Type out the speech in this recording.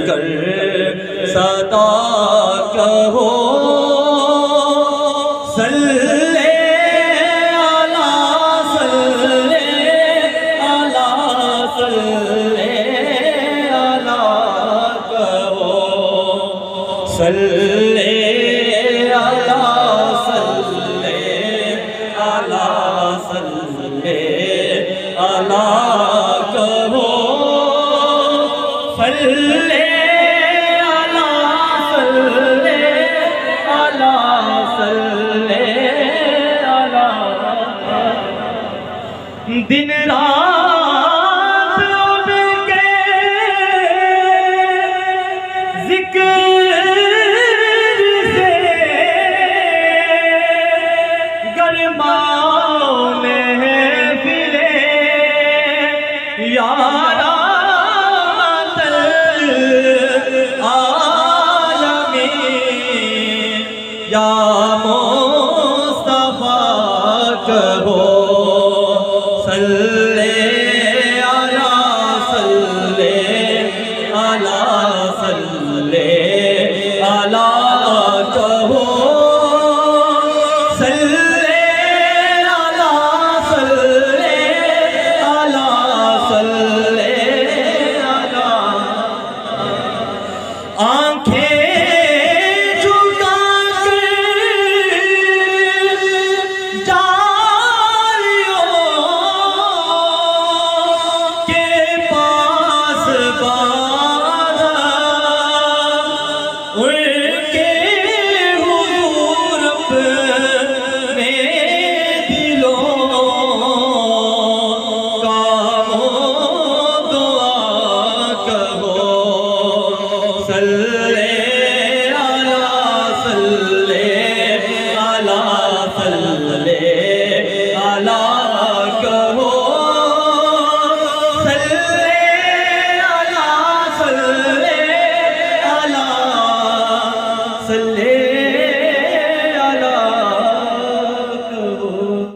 کر صدا کہو صلی علی صلی علی صلی علی کہو صلی علی صلی علی صلی علی کہو صلی دن رات ان کے ذکر سے گرماؤ محفلیں یا رحمت العالمین یا مصطفیٰ کہو صلی علی صلی علی صلی علی کہو صلی علی صلی علی صلی علی آنکھیں جھکا کر